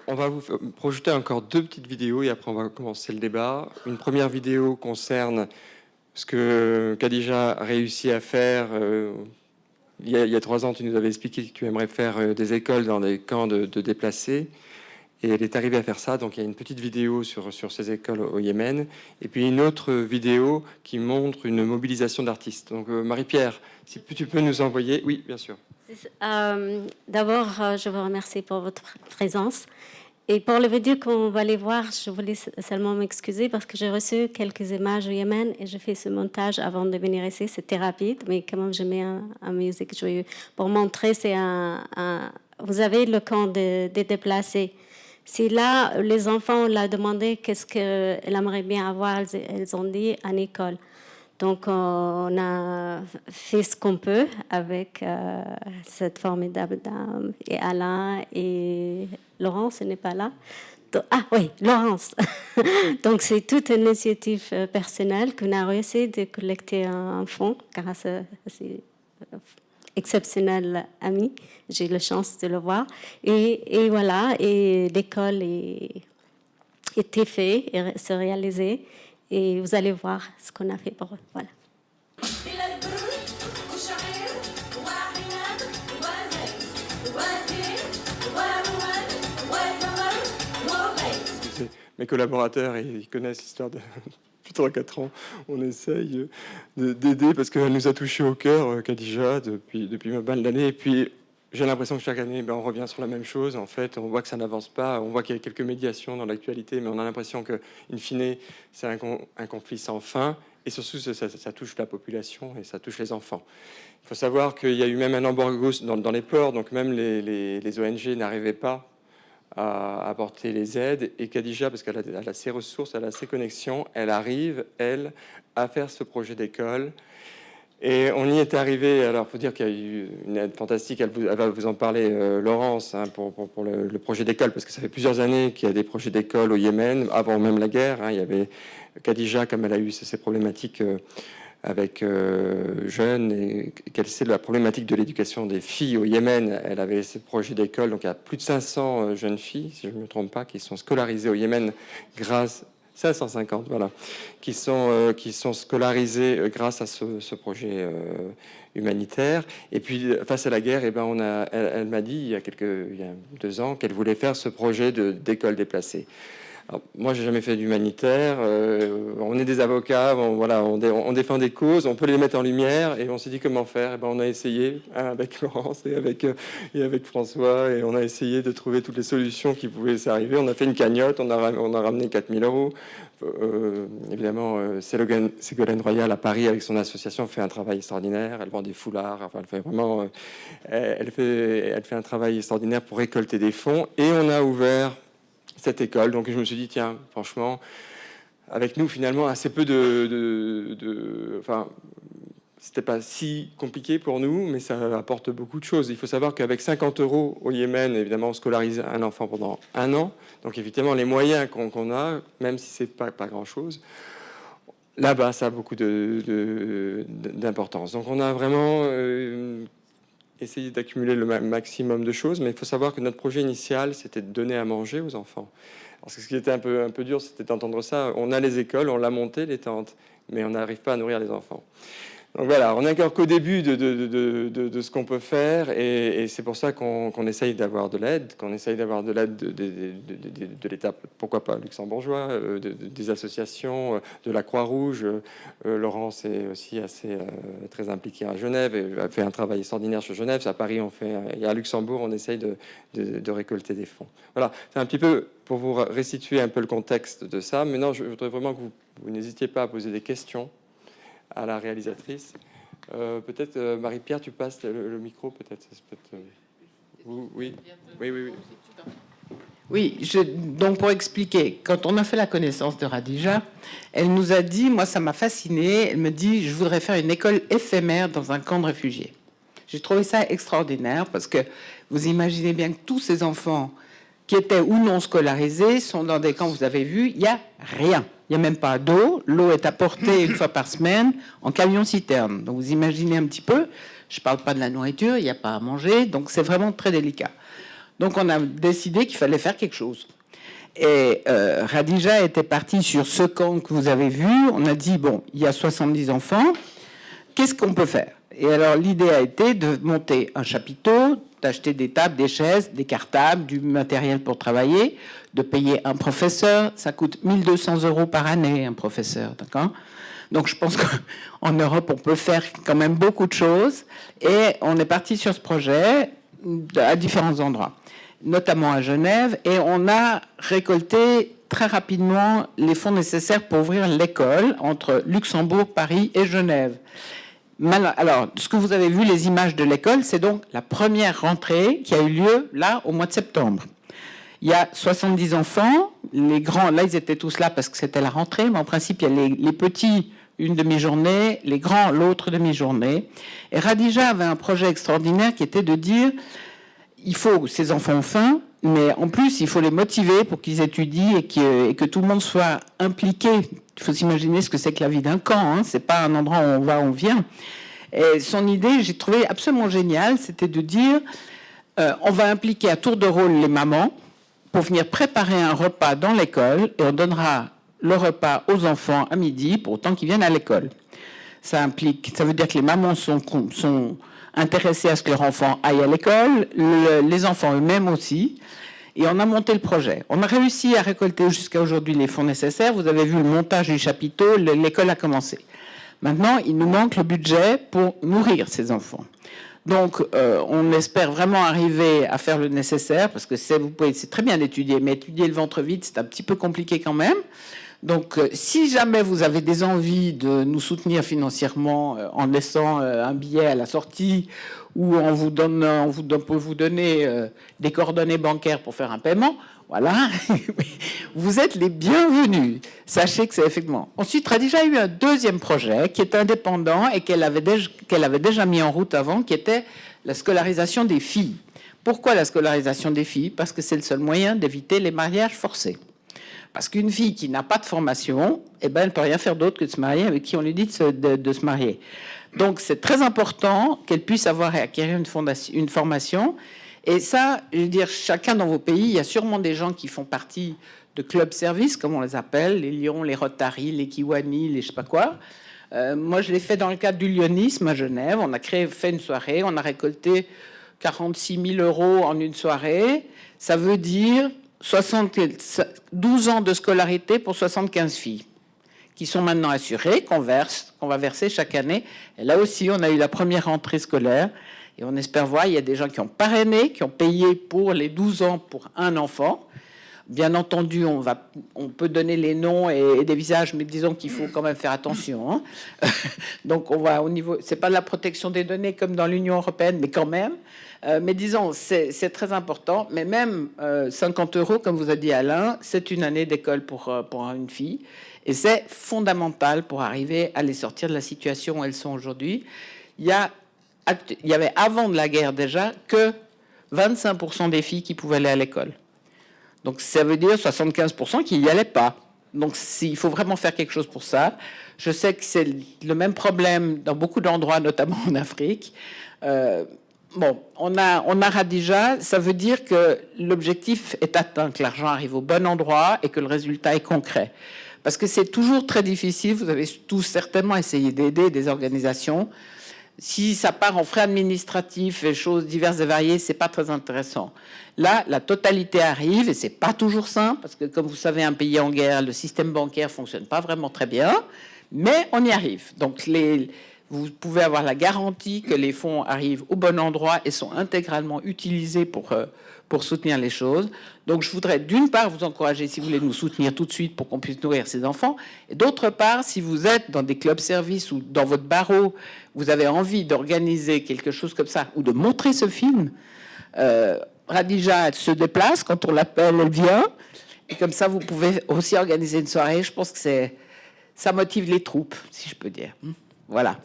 On va vous projeter encore 2 petites vidéos et après on va commencer le débat. Une première vidéo concerne ce que Khadija a réussi à faire. Il y a 3 ans, tu nous avais expliqué que tu aimerais faire des écoles dans des camps de déplacés. Et elle est arrivée à faire ça. Donc il y a une petite vidéo sur ces écoles au Yémen. Et puis une autre vidéo qui montre une mobilisation d'artistes. Donc Marie-Pierre, si tu peux nous envoyer. Oui, bien sûr. D'abord, je vous remercie pour votre présence. Et pour les vidéos qu'on va aller voir, je voulais seulement m'excuser parce que j'ai reçu quelques images au Yémen et j'ai fait ce montage avant de venir ici. C'était rapide, mais quand même, je mets un musique joyeux pour montrer. Vous avez le camp des déplacés. Si là, les enfants l'ont demandé qu'est-ce qu'elles aimeraient bien avoir, elles ont dit en école. Donc, on a fait ce qu'on peut avec cette formidable dame et Alain et Laurence n'est pas là. Ah oui, Laurence. Donc, c'est toute une initiative personnelle qu'on a réussi de collecter un fonds grâce à ces exceptionnels amis. J'ai eu la chance de le voir. Et voilà, et l'école était faite et s'est réalisée. Et vous allez voir ce qu'on a fait pour eux. Voilà. Mes collaborateurs, ils connaissent l'histoire depuis 3-4 ans. On essaye d'aider parce qu'elle nous a touché au cœur, Khadija, depuis pas mal d'années. Et puis, j'ai l'impression que chaque année, on revient sur la même chose. En fait, on voit que ça n'avance pas. On voit qu'il y a quelques médiations dans l'actualité, mais on a l'impression que, in fine, c'est un conflit sans fin. Et surtout, ça touche la population et ça touche les enfants. Il faut savoir qu'il y a eu même un embargo dans les ports, donc même les ONG n'arrivaient pas à apporter les aides. Et Khadija, parce qu'elle a ses ressources, elle a ses connexions, elle arrive, elle, à faire ce projet d'école. Et on y est arrivé. Alors, il faut dire qu'il y a eu une aide fantastique. Elle va vous en parler, Laurence, hein, pour le projet d'école, parce que ça fait plusieurs années qu'il y a des projets d'école au Yémen, avant même la guerre. Hein, il y avait Khadija, comme elle a eu ces problématiques avec jeunes, et qu'elle sait la problématique de l'éducation des filles au Yémen. Elle avait ce projet d'école. Donc, il y a plus de 500 jeunes filles, si je ne me trompe pas, qui sont scolarisées au Yémen grâce 550, voilà, qui sont scolarisés grâce à ce projet humanitaire. Et puis, face à la guerre, elle m'a dit il y a 2 ans qu'elle voulait faire ce projet d'école déplacée. Alors, moi, j'ai jamais fait d'humanitaire. On est des avocats, on défend des causes, on peut les mettre en lumière. Et on s'est dit comment faire. On a essayé avec Laurence et avec François, et on a essayé de trouver toutes les solutions qui pouvaient s'arriver. On a fait une cagnotte, on a ramené 4 000 euros. Évidemment, Ségolène Royal à Paris avec son association fait un travail extraordinaire. Elle vend des foulards. Enfin, elle fait vraiment, elle fait un travail extraordinaire pour récolter des fonds. Et on a ouvert cette école. Donc je me suis dit, tiens, franchement, avec nous, finalement, assez peu enfin, c'était pas si compliqué pour nous, mais ça apporte beaucoup de choses. Il faut savoir qu'avec 50 euros au Yémen, évidemment, on scolarise un enfant pendant 1 an. Donc évidemment, les moyens qu'on a, même si c'est pas grand-chose, là-bas, ça a beaucoup d'importance. Donc on a vraiment essayer d'accumuler le maximum de choses, mais il faut savoir que notre projet initial, c'était de donner à manger aux enfants. Alors, ce qui était un peu dur, c'était d'entendre ça. On a les écoles, on l'a monté, les tentes, mais on n'arrive pas à nourrir les enfants. Donc voilà, on n'est encore qu'au début de ce qu'on peut faire, et c'est pour ça qu'on essaye d'avoir de l'aide, de l'État, pourquoi pas luxembourgeois, des associations, de la Croix-Rouge. Laurence est aussi très impliquée à Genève et a fait un travail extraordinaire sur Genève. À Paris, et à Luxembourg, on essaye de récolter des fonds. Voilà, c'est un petit peu pour vous restituer un peu le contexte de ça. Maintenant, je voudrais vraiment que vous n'hésitiez pas à poser des questions à la réalisatrice. Peut-être, Marie-Pierre, tu passes le micro, peut-être. Oui. Oui, donc pour expliquer, quand on a fait la connaissance de Khadija, elle nous a dit, moi ça m'a fascinée, elle me dit, je voudrais faire une école éphémère dans un camp de réfugiés. J'ai trouvé ça extraordinaire parce que vous imaginez bien que tous ces enfants qui étaient ou non scolarisés sont dans des camps, vous avez vu, il n'y a rien. Il n'y a même pas d'eau. L'eau est apportée 1 fois par semaine en camion-citerne. Donc, vous imaginez un petit peu. Je ne parle pas de la nourriture, il n'y a pas à manger. Donc, c'est vraiment très délicat. Donc on a décidé qu'il fallait faire quelque chose. Et Radija était partie sur ce camp que vous avez vu. On a dit, bon, il y a 70 enfants, qu'est-ce qu'on peut faire? Et alors l'idée a été de monter un chapiteau, d'acheter des tables, des chaises, des cartables, du matériel pour travailler, de payer un professeur. Ça coûte 1 200 € par année, un professeur, d'accord? Donc je pense qu'en Europe, on peut faire quand même beaucoup de choses. Et on est parti sur ce projet à différents endroits, notamment à Genève. Et on a récolté très rapidement les fonds nécessaires pour ouvrir l'école entre Luxembourg, Paris et Genève. Alors, ce que vous avez vu, les images de l'école, c'est donc la première rentrée qui a eu lieu là au mois de septembre. Il y a 70 enfants, les grands, là ils étaient tous là parce que c'était la rentrée, mais en principe il y a les petits une demi-journée, les grands l'autre demi-journée. Et Radija avait un projet extraordinaire qui était de dire, il faut, ces enfants ont faim, mais en plus il faut les motiver pour qu'ils étudient et que tout le monde soit impliqué. Il faut s'imaginer ce que c'est que la vie d'un camp, hein. C'est pas un endroit où on va, on vient. Et son idée, j'ai trouvé absolument géniale, c'était de dire, on va impliquer à tour de rôle les mamans pour venir préparer un repas dans l'école et on donnera le repas aux enfants à midi pour autant qu'ils viennent à l'école. Ça veut dire que les mamans sont intéressées à ce que leur enfant aille à l'école, les enfants eux-mêmes aussi. Et on a monté le projet. On a réussi à récolter jusqu'à aujourd'hui les fonds nécessaires. Vous avez vu le montage du chapiteau, l'école a commencé. Maintenant, il nous manque le budget pour nourrir ces enfants. Donc, on espère vraiment arriver à faire le nécessaire, parce que c'est très bien d'étudier, mais étudier le ventre vide, c'est un petit peu compliqué quand même. Donc, si jamais vous avez des envies de nous soutenir financièrement en laissant un billet à la sortie ou on peut vous donner des coordonnées bancaires pour faire un paiement, voilà, vous êtes les bienvenus. Sachez que c'est effectivement. Ensuite, Radija a eu un deuxième projet qui est indépendant et qu'elle avait déjà mis en route avant, qui était la scolarisation des filles. Pourquoi la scolarisation des filles? Parce que c'est le seul moyen d'éviter les mariages forcés. Parce qu'une fille qui n'a pas de formation, eh ben, elle ne peut rien faire d'autre que de se marier avec qui on lui dit de se marier. Donc, c'est très important qu'elle puisse avoir et acquérir une formation. Et ça, je veux dire, chacun dans vos pays, il y a sûrement des gens qui font partie de clubs services, comme on les appelle, les Lions, les Rotary, les Kiwani, les je sais pas quoi. Moi, je l'ai fait dans le cadre du Lyonisme à Genève. On a fait une soirée, on a récolté 46 000 € en une soirée. Ça veut dire 12 ans de scolarité pour 75 filles qui sont maintenant assurées, qu'on va verser chaque année. Et là aussi, on a eu la première rentrée scolaire. Et on espère voir, il y a des gens qui ont parrainé, qui ont payé pour les 12 ans pour un enfant. Bien entendu, on peut donner les noms et des visages, mais disons qu'il faut quand même faire attention. Hein. Donc, on va au niveau... C'est pas de la protection des données comme dans l'Union européenne, mais quand même. Mais disons, c'est très important. Mais même 50 €, comme vous a dit Alain, c'est une année d'école pour une fille. Et c'est fondamental pour arriver à les sortir de la situation où elles sont aujourd'hui. Il y avait avant de la guerre déjà que 25% des filles qui pouvaient aller à l'école. Donc ça veut dire 75% qui n'y allaient pas. Donc il faut vraiment faire quelque chose pour ça. Je sais que c'est le même problème dans beaucoup d'endroits, notamment en Afrique. On a Radija, ça veut dire que l'objectif est atteint, que l'argent arrive au bon endroit et que le résultat est concret. Parce que c'est toujours très difficile, vous avez tous certainement essayé d'aider des organisations. Si ça part en frais administratifs et choses diverses et variées, c'est pas très intéressant. Là, la totalité arrive et c'est pas toujours simple parce que, comme vous savez, un pays en guerre, le système bancaire fonctionne pas vraiment très bien, mais on y arrive. Donc, vous pouvez avoir la garantie que les fonds arrivent au bon endroit et sont intégralement utilisés pour soutenir les choses. Donc, je voudrais d'une part vous encourager, si vous voulez nous soutenir tout de suite pour qu'on puisse nourrir ces enfants, et d'autre part, si vous êtes dans des clubs services ou dans votre barreau, vous avez envie d'organiser quelque chose comme ça ou de montrer ce film, Radija elle se déplace, quand on l'appelle, elle vient, et comme ça, vous pouvez aussi organiser une soirée. Je pense que ça motive les troupes, si je peux dire. Voilà.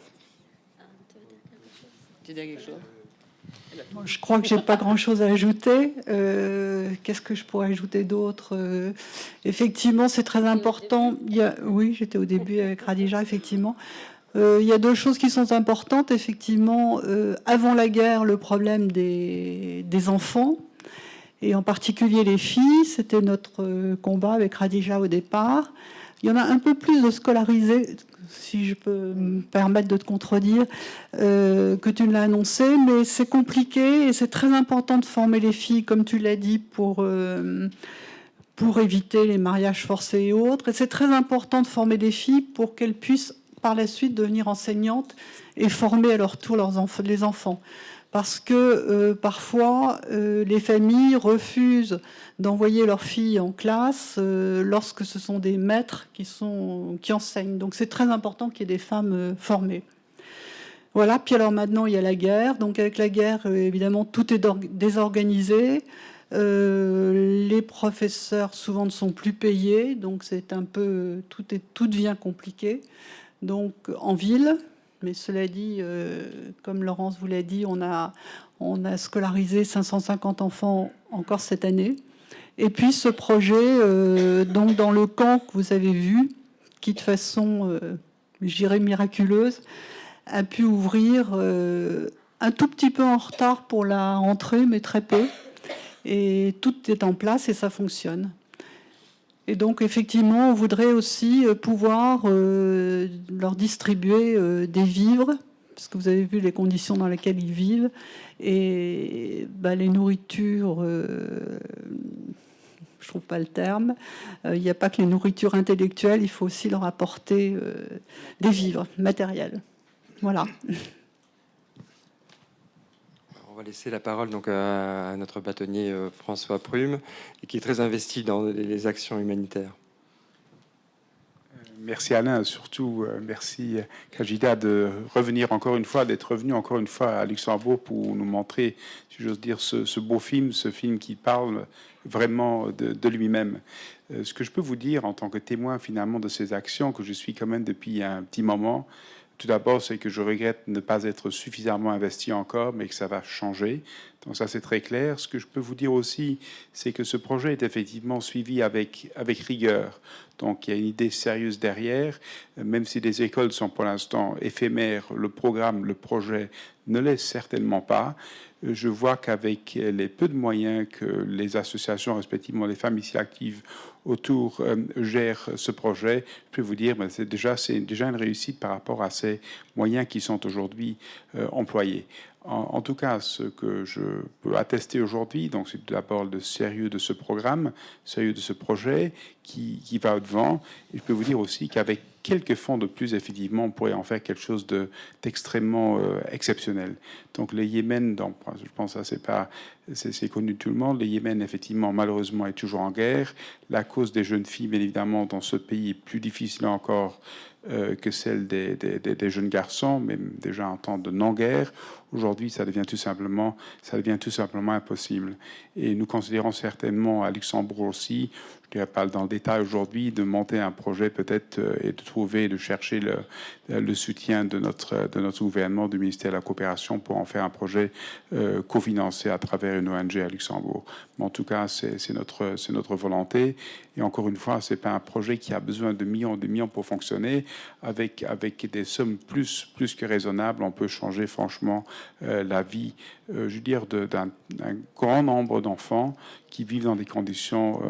Tu veux dire quelque chose? Je crois que j'ai pas grand-chose à ajouter. Qu'est-ce que je pourrais ajouter d'autre? Effectivement, c'est très important. Oui, j'étais au début avec Radija, effectivement. Il y a deux choses qui sont importantes. Effectivement, avant la guerre, le problème des enfants. et en particulier les filles. C'était notre combat avec Khadija au départ. Il y en a un peu plus de scolarisés, si je peux me permettre de te contredire, que tu ne l'as annoncé, mais c'est compliqué et c'est très important de former les filles, comme tu l'as dit, pour éviter les mariages forcés et autres. Et c'est très important de former des filles pour qu'elles puissent par la suite devenir enseignantes et former à leur tour les enfants. Parce que parfois, les familles refusent d'envoyer leurs filles en classe lorsque ce sont des maîtres qui enseignent. Donc c'est très important qu'il y ait des femmes formées. Voilà, puis alors maintenant il y a la guerre. Donc avec la guerre, évidemment, tout est désorganisé. Les professeurs souvent ne sont plus payés, donc c'est un peu tout devient compliqué. Donc en ville, mais cela dit, comme Laurence vous l'a dit, on a scolarisé 550 enfants encore cette année. Et puis ce projet, donc dans le camp que vous avez vu, qui de façon, je dirais miraculeuse, a pu ouvrir un tout petit peu en retard pour la rentrée, mais très peu. Et tout est en place et ça fonctionne. Et donc, effectivement, on voudrait aussi pouvoir leur distribuer des vivres, parce que vous avez vu les conditions dans lesquelles ils vivent. Et les nourritures, je trouve pas le terme. Il n'y a pas que les nourritures intellectuelles, il faut aussi leur apporter des vivres matériels. Voilà. On va laisser la parole donc à notre bâtonnier François Prume, et qui est très investi dans les actions humanitaires. Merci Alain, surtout merci Kajida de revenir encore une fois, d'être revenu encore une fois à Luxembourg pour nous montrer, si j'ose dire, ce beau film, ce film qui parle vraiment de lui-même. Ce que je peux vous dire en tant que témoin finalement de ces actions que je suis quand même depuis un petit moment, tout d'abord, c'est que je regrette ne pas être suffisamment investi encore, mais que ça va changer. Donc ça, c'est très clair. Ce que je peux vous dire aussi, c'est que ce projet est effectivement suivi avec rigueur. Donc il y a une idée sérieuse derrière, même si les écoles sont pour l'instant éphémères, le programme, le projet ne l'est certainement pas. Je vois qu'avec les peu de moyens que les associations, respectivement les femmes ici actives autour, gèrent ce projet, je peux vous dire que c'est déjà une réussite par rapport à ces moyens qui sont aujourd'hui employés. En tout cas, ce que je peux attester aujourd'hui, donc c'est d'abord le sérieux de ce programme, sérieux de ce projet qui va au-devant. Et je peux vous dire aussi qu'avec quelques fonds de plus, effectivement, on pourrait en faire quelque chose d'extrêmement exceptionnel. Donc le Yémen, je pense que c'est connu de tout le monde. Le Yémen, effectivement, malheureusement, est toujours en guerre. La cause des jeunes filles, bien évidemment, dans ce pays est plus difficile encore que celle des jeunes garçons, même déjà en temps de non-guerre. Aujourd'hui, ça devient tout simplement impossible. Et nous considérons certainement à Luxembourg aussi, je ne dirais pas dans le détail aujourd'hui, de monter un projet peut-être et de chercher le soutien de notre gouvernement, du ministère de la Coopération, pour en faire un projet cofinancé à travers une ONG à Luxembourg. Mais en tout cas, c'est notre volonté. Et encore une fois, c'est pas un projet qui a besoin de millions pour fonctionner. Avec des sommes plus que raisonnables, on peut changer franchement la vie, je veux dire, d'un grand nombre d'enfants qui vivent dans des conditions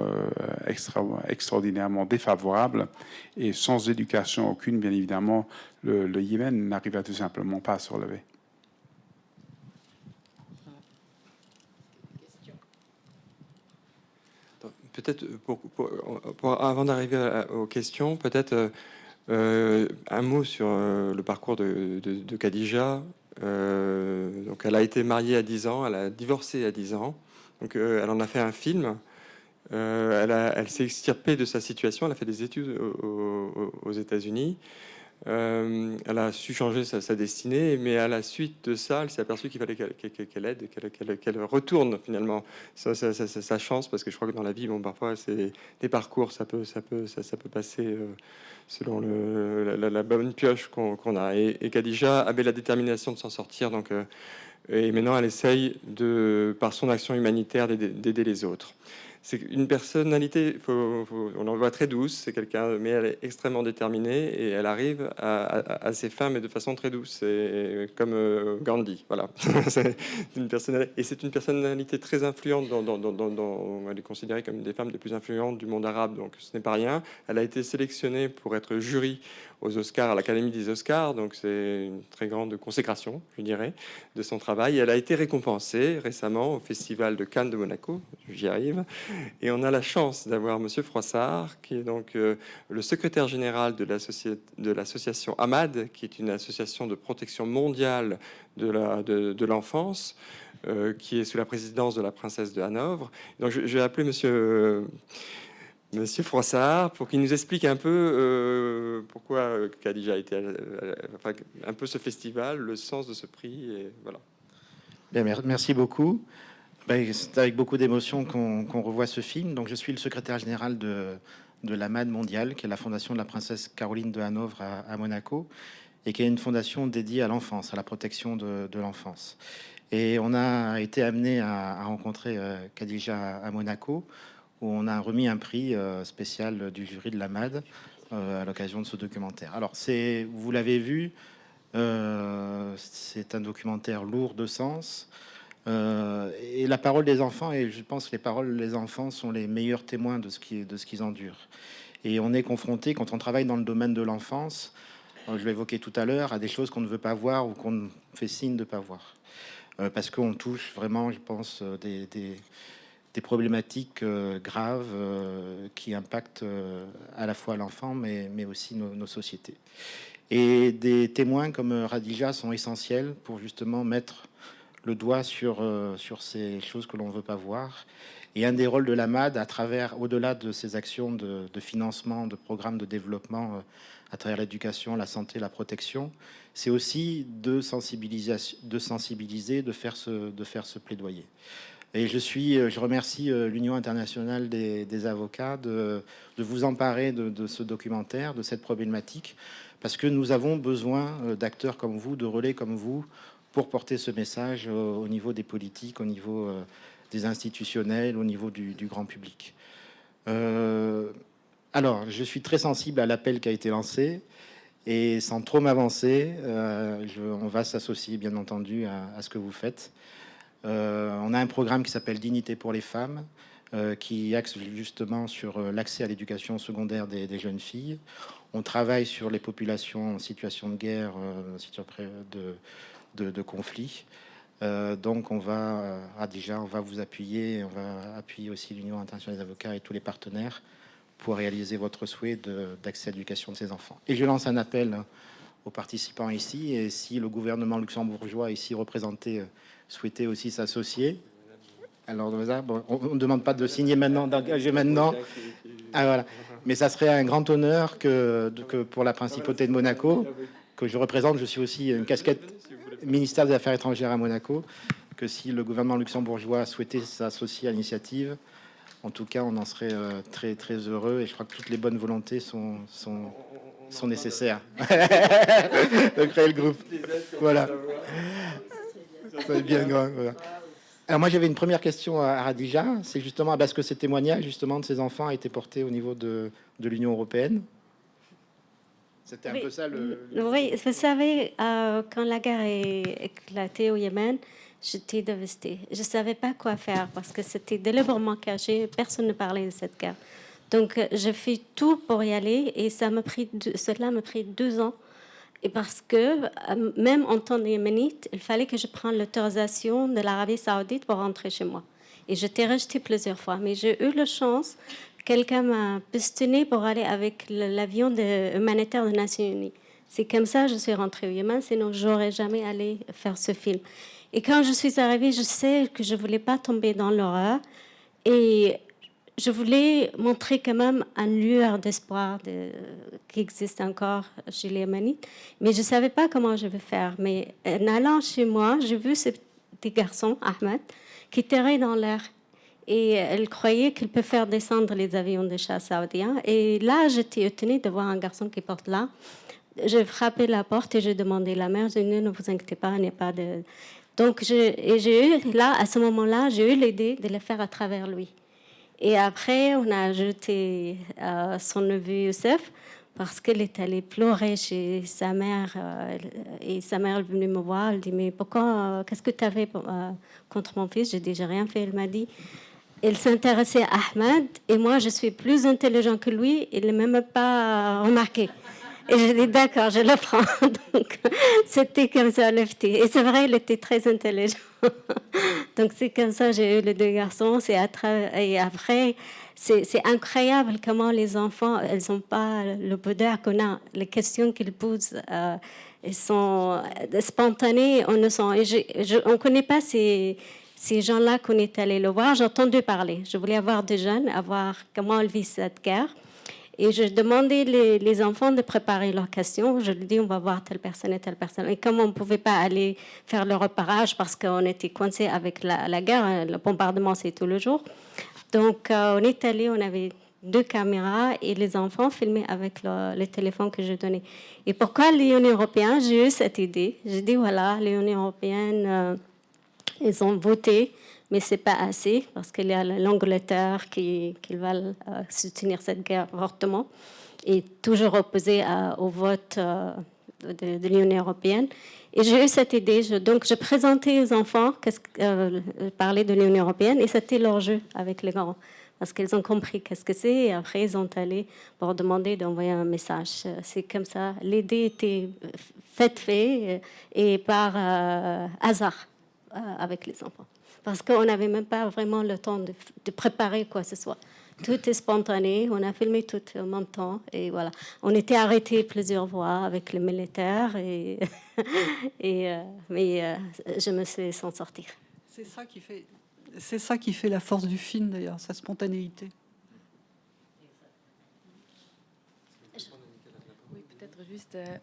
extraordinairement défavorables et sans éducation aucune, bien évidemment, le Yémen n'arrive tout simplement pas à se relever. Peut-être, avant d'arriver aux questions, peut-être un mot sur le parcours de Khadija. Donc, elle a été mariée à 10 ans, elle a divorcé à 10 ans. Donc, elle en a fait un film. Elle s'est extirpée de sa situation. Elle a fait des études aux États-Unis. Elle a su changer sa destinée, mais à la suite de ça, elle s'est aperçue qu'il fallait qu'elle aide, qu'elle retourne finalement sa chance, parce que je crois que dans la vie, parfois c'est des parcours, ça peut passer selon la bonne pioche qu'on a. Et Khadija avait la détermination de s'en sortir, donc et maintenant elle essaye par son action humanitaire d'aider les autres. c'est une personnalité, on en voit très douce, c'est quelqu'un, mais elle est extrêmement déterminée et elle arrive à ses fins, mais de façon très douce, c'est comme Gandhi, voilà. C'est une personnalité, et c'est une personnalité très influente. Elle est considérée comme une des femmes les plus influentes du monde arabe, donc ce n'est pas rien. Elle a été sélectionnée pour être jury aux Oscars, à l'Académie des Oscars, donc c'est une très grande consécration, je dirais, de son travail. Elle a été récompensée récemment au Festival de Cannes de Monaco, j'y arrive, et on a la chance d'avoir Monsieur Froissart, qui est donc le secrétaire général de l'association AMAD, qui est une association de protection mondiale de l'enfance, qui est sous la présidence de la princesse de Hanovre. Donc je vais appeler Monsieur Froissart, pour qu'il nous explique un peu pourquoi Khadija a été, enfin, un peu ce festival, le sens de ce prix, et voilà. Bien, merci beaucoup. Ben, c'est avec beaucoup d'émotion qu'on revoit ce film. Donc, je suis le secrétaire général de l'AMAD mondiale, qui est la fondation de la princesse Caroline de Hanovre à Monaco, et qui est une fondation dédiée à l'enfance, à la protection de l'enfance. Et on a été amené à rencontrer Khadija à Monaco, où on a remis un prix spécial du jury de l'AMAD à l'occasion de ce documentaire. Alors, vous l'avez vu, c'est un documentaire lourd de sens. Et la parole des enfants, et je pense que les paroles des enfants sont les meilleurs témoins de ce qu'ils endurent. Et on est confronté, quand on travaille dans le domaine de l'enfance, je l'ai évoqué tout à l'heure, à des choses qu'on ne veut pas voir ou qu'on fait signe de ne pas voir. Parce qu'on touche vraiment, je pense, des problématiques graves qui impactent à la fois l'enfant, mais aussi nos sociétés. Et des témoins comme Radija sont essentiels pour justement mettre le doigt sur ces choses que l'on ne veut pas voir. Et un des rôles de l'AMAD, à travers, au-delà de ces actions de financement, de programmes de développement, à travers l'éducation, la santé, la protection, c'est aussi de sensibiliser, de faire ce plaidoyer. Et je remercie l'Union internationale des avocats de vous emparer de ce documentaire, de cette problématique, parce que nous avons besoin d'acteurs comme vous, de relais comme vous, pour porter ce message au niveau des politiques, au niveau des institutionnels, au niveau du grand public. Alors, je suis très sensible à l'appel qui a été lancé, et sans trop m'avancer, on va s'associer bien entendu à ce que vous faites. On a un programme qui s'appelle Dignité pour les femmes, qui axe justement sur l'accès à l'éducation secondaire des jeunes filles. On travaille sur les populations en situation de guerre, en situation de conflit. Donc on va vous appuyer, on va appuyer aussi l'Union internationale des avocats et tous les partenaires pour réaliser votre souhait d'accès à l'éducation de ces enfants. Et je lance un appel aux participants ici, et si le gouvernement luxembourgeois ici représenté souhaitait aussi s'associer. Alors, bon, on ne demande pas de signer maintenant, d'engager maintenant. Ah, voilà. Mais ça serait un grand honneur que pour la principauté de Monaco, que je représente. Je suis aussi une casquette ministère des Affaires étrangères à Monaco, que si le gouvernement luxembourgeois souhaitait s'associer à l'initiative, en tout cas, on en serait très, très heureux. Et je crois que toutes les bonnes volontés sont nécessaires de créer le groupe. Voilà. C'est bien grand. Voilà. Alors moi j'avais une première question à Radija, c'est justement parce que ces témoignages justement de ces enfants a été porté au niveau de l'Union européenne. C'était un peu ça le... Oui, vous savez, quand la guerre est éclatée au Yémen, j'étais dévastée. Je ne savais pas quoi faire parce que c'était délibérément caché, personne ne parlait de cette guerre. Donc j'ai fait tout pour y aller et cela m'a pris 2 ans. Et parce que même en temps yéménite, il fallait que je prenne l'autorisation de l'Arabie Saoudite pour rentrer chez moi. Et j'étais rejetée plusieurs fois. Mais j'ai eu la chance, quelqu'un m'a pistonné pour aller avec l'avion humanitaire des Nations Unies. C'est comme ça que je suis rentrée au Yémen, sinon j'aurais jamais allé faire ce film. Et quand je suis arrivée, je sais que je voulais pas tomber dans l'horreur. Et je voulais montrer quand même une lueur d'espoir qui existe encore chez les Yéménites, mais je ne savais pas comment je vais faire. Mais en allant chez moi, j'ai vu ce petit garçon, Ahmed, qui tirait dans l'air. Et elle croyait qu'il peut faire descendre les avions de chasse saoudiens. Et là, j'étais étonnée de voir un garçon qui porte là. J'ai frappé la porte et j'ai demandé à la mère, j'ai dit, ne vous inquiétez pas, il n'y a pas de... Donc, j'ai eu, là, à ce moment-là, j'ai eu l'idée de le faire à travers lui. Et après, on a ajouté son neveu Youssef parce qu'elle est allée pleurer chez sa mère. Et sa mère est venue me voir. Elle dit, mais pourquoi, qu'est-ce que tu avais contre mon fils? J'ai dit, j'ai rien fait. Elle m'a dit, elle s'intéressait à Ahmed et moi, je suis plus intelligent que lui. Il ne m'a même pas remarqué. Et j'ai dit, d'accord, je le prends. Donc, c'était comme ça, Lefty. Et c'est vrai, il était très intelligent. Donc, c'est comme ça, j'ai eu les deux garçons. Et après, c'est incroyable comment les enfants, elles n'ont pas le pudeur qu'on a. Les questions qu'ils posent, elles sont spontanées. On ne connaît pas ces gens-là qu'on est allé le voir. J'ai entendu parler. Je voulais avoir des jeunes, voir comment ils vivent cette guerre. Et je demandais les enfants de préparer leurs questions. Je leur dis, on va voir telle personne et telle personne. Et comme on ne pouvait pas aller faire le repérage parce qu'on était coincé avec la guerre, le bombardement, c'est tout le jour. Donc, on est allé, on avait 2 caméras et les enfants filmaient avec le téléphone que je donnais. Et pourquoi l'Union européenne? J'ai eu cette idée. J'ai dit, voilà, l'Union européenne, ils ont voté, mais ce n'est pas assez, parce qu'il y a l'Angleterre qui va soutenir cette guerre fortement et toujours opposée au vote de l'Union européenne. Et j'ai eu cette idée, donc je présentais aux enfants parler de l'Union européenne, et c'était leur jeu avec les grands, parce qu'ils ont compris qu'est-ce que c'est, et après ils ont allé pour demander d'envoyer un message. C'est comme ça, l'idée était faite et par hasard avec les enfants. Parce qu'on n'avait même pas vraiment le temps de préparer quoi que ce soit. Tout est spontané, on a filmé tout en même temps, et voilà. On était arrêtés plusieurs fois avec les militaires, mais je me suis sans sortir. C'est ça qui fait la force du film, d'ailleurs, sa spontanéité.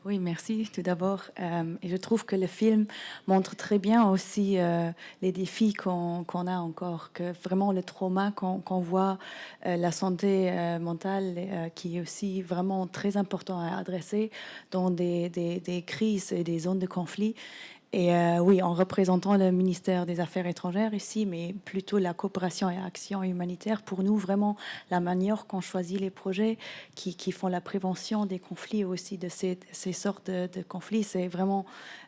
Oui, merci tout d'abord. Et je trouve que le film montre très bien aussi les défis qu'on a encore, que vraiment le trauma qu'on voit, la santé mentale qui est aussi vraiment très important à adresser dans des crises et des zones de conflit. Et oui, en représentant le ministère des Affaires étrangères ici, mais plutôt la coopération et action humanitaire, pour nous, vraiment, la manière qu'on choisit les projets qui font la prévention des conflits, aussi de ces sortes de conflits, c'est vraiment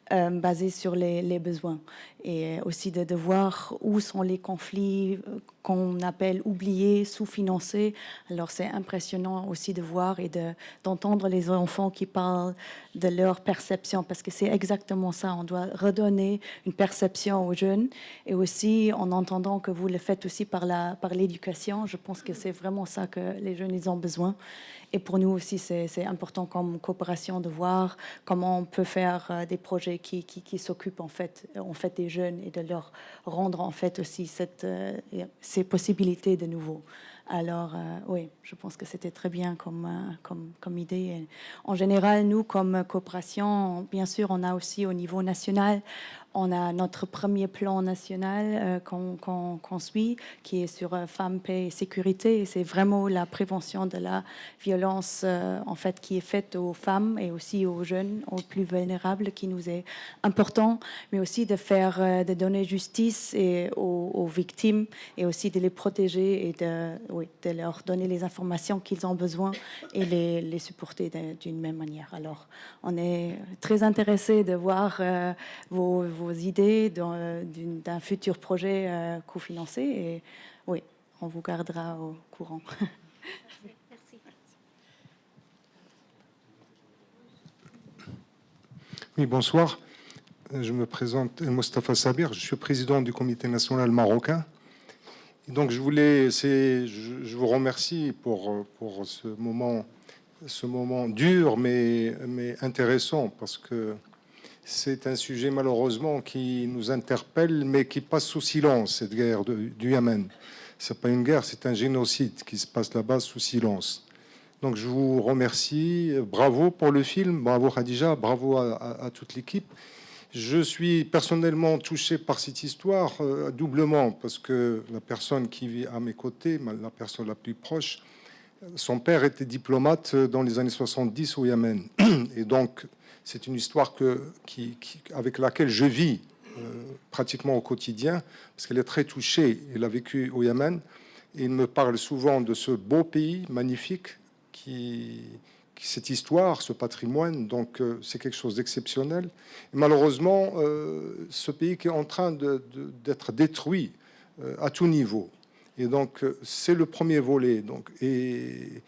basé sur les besoins. Et aussi de voir où sont les conflits qu'on appelle oubliés, sous-financés. Alors c'est impressionnant aussi de voir et d'entendre les enfants qui parlent de leur perception, parce que c'est exactement ça. On doit redonner une perception aux jeunes, et aussi en entendant que vous le faites aussi par l'éducation. Je pense que c'est vraiment ça que les jeunes ils ont besoin. Et pour nous aussi, c'est important comme coopération de voir comment on peut faire des projets qui s'occupent en fait des jeunes, et de leur rendre en fait aussi ces possibilités de nouveau. Alors oui, je pense que c'était très bien comme idée. Et en général, nous, comme coopération, bien sûr, on a aussi au niveau national, on a notre premier plan national qu'on suit, qui est sur femmes, paix et sécurité. Et c'est vraiment la prévention de la violence en fait qui est faite aux femmes et aussi aux jeunes, aux plus vulnérables, qui nous est important, mais aussi de donner justice aux victimes, et aussi de les protéger et de leur donner les informations qu'ils ont besoin, et les supporter d'une même manière. Alors, on est très intéressés de voir vos idées d'un futur projet cofinancé, et oui, on vous gardera au courant. Merci. Oui, bonsoir. Je me présente Mostafa Sabir, je suis président du Comité national marocain. Et donc je vous remercie pour ce moment dur mais intéressant, parce que c'est un sujet malheureusement qui nous interpelle, mais qui passe sous silence, cette guerre du Yémen. C'est pas une guerre, c'est un génocide qui se passe là-bas sous silence. Donc je vous remercie, bravo pour le film, bravo Khadija, bravo à toute l'équipe. Je suis personnellement touché par cette histoire doublement, parce que la personne qui vit à mes côtés, la personne la plus proche, son père était diplomate dans les années 70 au Yémen. Et donc, c'est une histoire avec laquelle je vis pratiquement au quotidien, parce qu'elle est très touchée. Elle a vécu au Yémen. Il me parle souvent de ce beau pays magnifique cette histoire, ce patrimoine, donc c'est quelque chose d'exceptionnel. Et malheureusement, ce pays qui est en train d'être détruit à tout niveau. Et donc, c'est le premier volet. Donc, et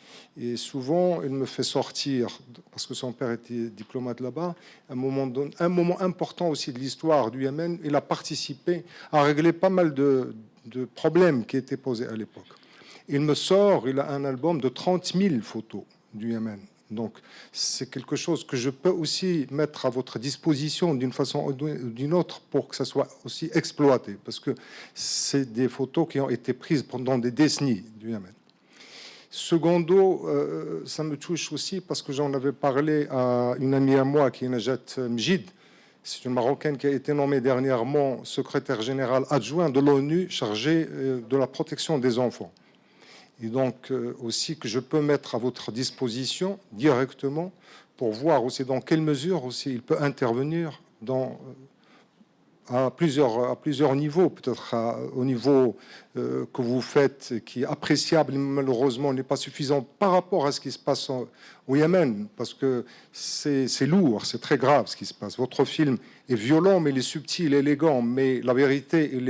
souvent, il me fait sortir, parce que son père était diplomate là-bas, un moment important aussi de l'histoire du Yémen. Il a participé à régler pas mal de problèmes qui étaient posés à l'époque. Il a un album de 30 000 photos du Yémen. Donc, c'est quelque chose que je peux aussi mettre à votre disposition d'une façon ou d'une autre pour que ça soit aussi exploité, parce que c'est des photos qui ont été prises pendant des décennies du Yémen. Secondo, ça me touche aussi parce que j'en avais parlé à une amie à moi qui est Najat Mjid. C'est une Marocaine qui a été nommée dernièrement secrétaire général adjoint de l'ONU chargée de la protection des enfants. Et donc aussi que je peux mettre à votre disposition directement pour voir aussi dans quelle mesure aussi il peut intervenir à plusieurs niveaux, peut-être au niveau que vous faites, qui est appréciable, mais malheureusement n'est pas suffisant par rapport à ce qui se passe au Yémen, parce que c'est lourd, c'est très grave ce qui se passe. Votre film est violent, mais il est subtil, élégant, mais la vérité, elle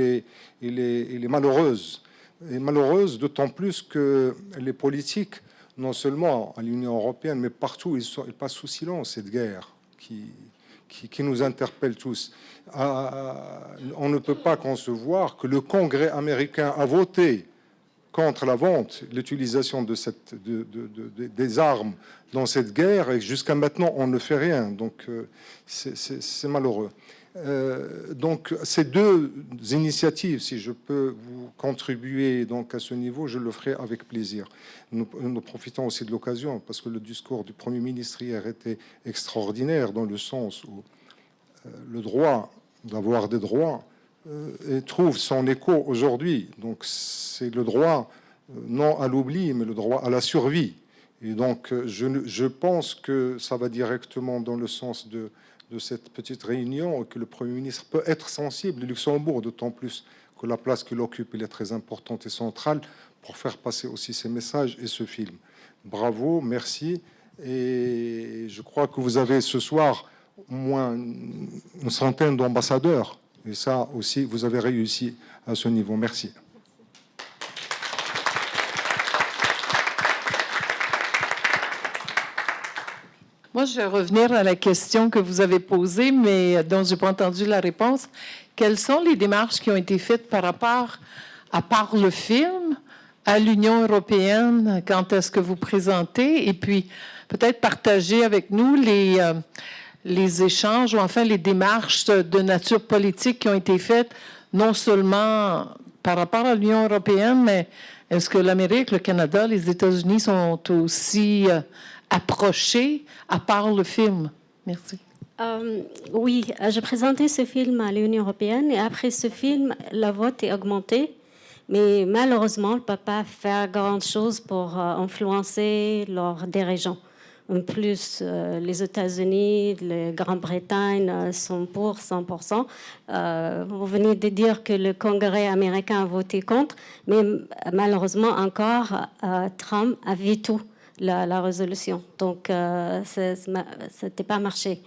est malheureuse. Et malheureuse, d'autant plus que les politiques, non seulement à l'Union européenne, mais partout, ils passent sous silence cette guerre qui nous interpelle tous. On ne peut pas concevoir que le Congrès américain a voté contre la vente, l'utilisation des armes dans cette guerre, et jusqu'à maintenant, on ne fait rien. Donc, c'est malheureux. Donc, ces deux initiatives, si je peux vous contribuer donc à ce niveau, je le ferai avec plaisir. Nous profitons aussi de l'occasion parce que le discours du Premier ministre hier était extraordinaire dans le sens où le droit d'avoir des droits trouve son écho aujourd'hui. Donc, c'est le droit non à l'oubli, mais le droit à la survie. Et donc, je pense que ça va directement dans le sens de cette petite réunion, que le Premier ministre peut être sensible, le Luxembourg, d'autant plus que la place qu'il occupe elle est très importante et centrale, pour faire passer aussi ces messages et ce film. Bravo, merci. Et je crois que vous avez ce soir au moins une centaine d'ambassadeurs. Et ça aussi, vous avez réussi à ce niveau. Merci. Moi, je vais revenir à la question que vous avez posée, mais dont je n'ai pas entendu la réponse. Quelles sont les démarches qui ont été faites par rapport, à part le film, à l'Union européenne? Quand est-ce que vous présentez? Et puis, peut-être partager avec nous les échanges ou enfin les démarches de nature politique qui ont été faites, non seulement par rapport à l'Union européenne, mais est-ce que l'Amérique, le Canada, les États-Unis sont aussi approchés à part le film? Merci. Oui, j'ai présenté ce film à l'Union européenne et après ce film, la vote est augmentée. Mais malheureusement, on ne peut pas faire grand-chose pour influencer leurs dirigeants. En plus, les États-Unis, la Grande-Bretagne sont pour 100%. Vous venez de dire que le Congrès américain a voté contre, mais malheureusement encore, Trump a vété la résolution. Donc, ça n'était pas marché.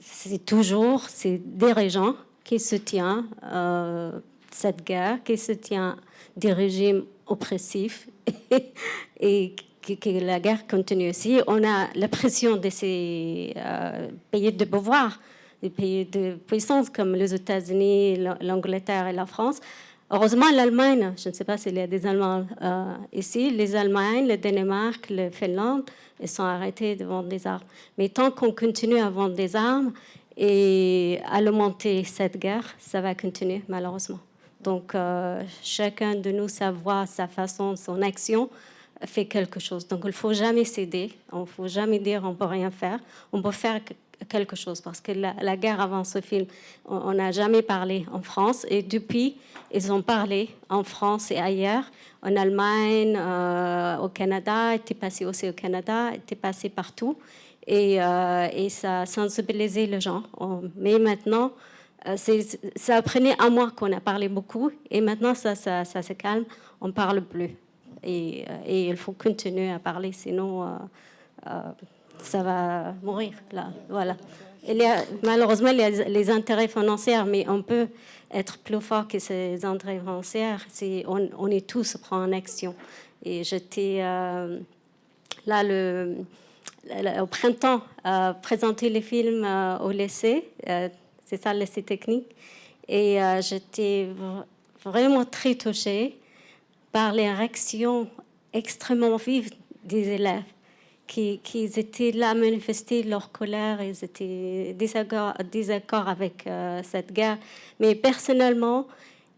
C'est toujours ces dirigeants qui soutiennent cette guerre, qui soutiennent des régimes oppressifs et que la guerre continue aussi. On a la pression de ces pays de pouvoir, des pays de puissance comme les États-Unis, l'Angleterre et la France. Heureusement, l'Allemagne, je ne sais pas s'il y a des Allemands ici, les Allemands, le Danemark, la Finlande, ils sont arrêtés de vendre des armes. Mais tant qu'on continue à vendre des armes et à alimenter cette guerre, ça va continuer malheureusement. Donc, chacun de nous, sa voix, sa façon, son action fait quelque chose. Donc, il ne faut jamais céder. Il ne faut jamais dire on ne peut rien faire. On peut faire quelque chose parce que la guerre avant ce film, on n'a jamais parlé en France. Et depuis, ils ont parlé en France et ailleurs, en Allemagne, au Canada, était passé aussi au Canada, était passé partout. Et ça a sensibilisé les gens. Mais maintenant, Ça prenait un mois qu'on a parlé beaucoup et maintenant ça se calme, on ne parle plus. Et il faut continuer à parler, sinon ça va mourir. Là. Voilà. Malheureusement, il y a les intérêts financiers, mais on peut être plus fort que ces intérêts financiers si on est tous en action. Et j'étais là au printemps présenter les films au lycée. C'est ça, le lycée technique. Et j'étais vraiment très touchée par les réactions extrêmement vives des élèves qui étaient là à manifester leur colère. Ils étaient désaccord avec cette guerre. Mais personnellement,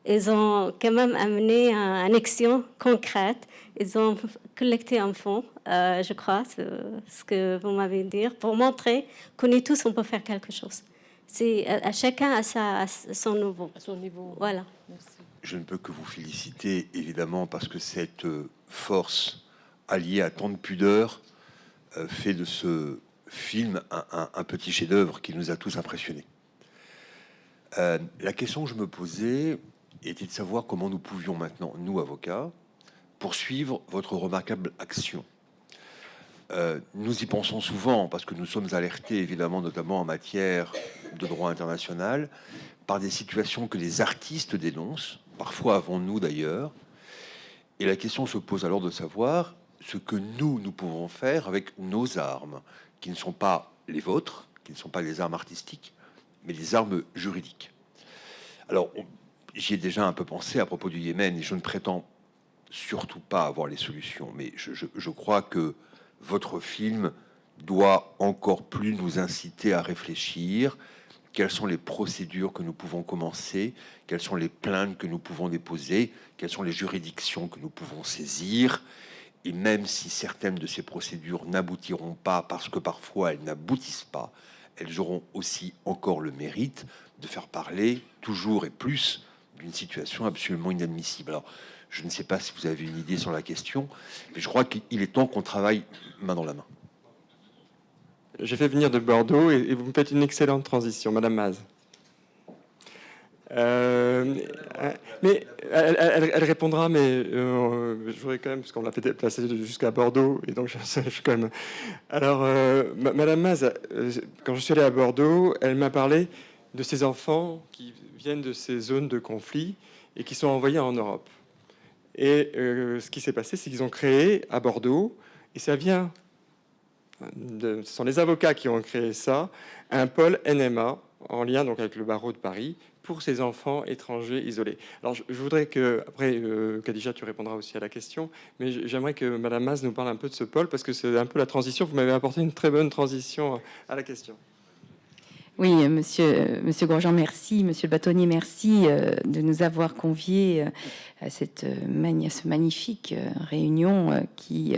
ils ont quand même amené une action concrète. Ils ont collecté un fonds, je crois, ce que vous m'avez dit, pour montrer qu'on est tous, on peut faire quelque chose. C'est à chacun à son niveau. À son niveau. Voilà. Merci. Je ne peux que vous féliciter, évidemment, parce que cette force alliée à tant de pudeur fait de ce film un petit chef-d'œuvre qui nous a tous impressionnés. La question que je me posais était de savoir comment nous pouvions maintenant, nous, avocats, poursuivre votre remarquable action. Nous y pensons souvent parce que nous sommes alertés, évidemment, notamment en matière de droit international, par des situations que les artistes dénoncent, parfois avant nous d'ailleurs. Et la question se pose alors de savoir ce que nous pouvons faire avec nos armes, qui ne sont pas les vôtres, qui ne sont pas les armes artistiques, mais les armes juridiques. Alors, j'y ai déjà un peu pensé à propos du Yémen, et je ne prétends surtout pas avoir les solutions, mais je crois que votre film doit encore plus nous inciter à réfléchir. Quelles sont les procédures que nous pouvons commencer? Quelles sont les plaintes que nous pouvons déposer? Quelles sont les juridictions que nous pouvons saisir? Et même si certaines de ces procédures n'aboutiront pas, parce que parfois elles n'aboutissent pas, elles auront aussi encore le mérite de faire parler toujours et plus d'une situation absolument inadmissible. Alors, je ne sais pas si vous avez une idée sur la question, mais je crois qu'il est temps qu'on travaille main dans la main. J'ai fait venir de Bordeaux et vous me faites une excellente transition, Madame Maz. Mais elle répondra, mais je voudrais quand même, parce qu'on l'a fait déplacer jusqu'à Bordeaux, et donc je suis quand même... Alors, Madame Maz, quand je suis allé à Bordeaux, elle m'a parlé de ces enfants qui viennent de ces zones de conflit et qui sont envoyés en Europe. Et ce qui s'est passé, c'est qu'ils ont créé à Bordeaux, et ça vient... ce sont les avocats qui ont créé ça, un pôle NMA en lien donc avec le barreau de Paris pour ces enfants étrangers isolés. Alors je voudrais que, après Khadija, tu répondras aussi à la question, mais j'aimerais que Madame Maz nous parle un peu de ce pôle parce que c'est un peu la transition. Vous m'avez apporté une très bonne transition à la question. Oui, monsieur Grosjean, merci. Monsieur le bâtonnier, merci de nous avoir conviés à ce magnifique réunion qui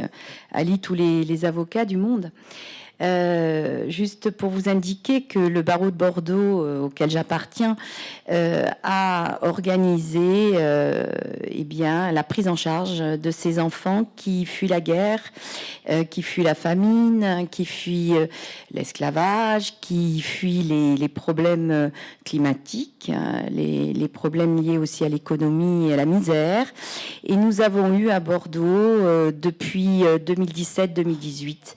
allie tous les avocats du monde. Juste pour vous indiquer que le barreau de Bordeaux, auquel j'appartiens, a organisé la prise en charge de ces enfants qui fuient la guerre, qui fuient la famine, qui fuient l'esclavage, qui fuient les problèmes climatiques, les problèmes liés aussi à l'économie et à la misère. Et nous avons eu à Bordeaux, depuis 2017-2018,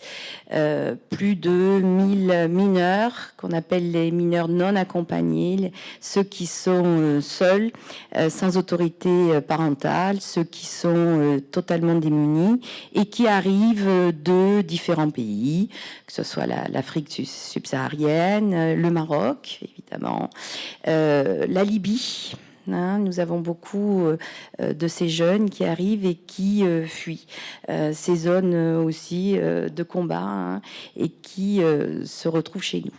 plus de 1000 mineurs, qu'on appelle les mineurs non accompagnés, ceux qui sont seuls, sans autorité parentale, ceux qui sont totalement démunis et qui arrivent de différents pays, que ce soit l'Afrique subsaharienne, le Maroc, évidemment, la Libye. Nous avons beaucoup de ces jeunes qui arrivent et qui fuient ces zones aussi de combat et qui se retrouvent chez nous.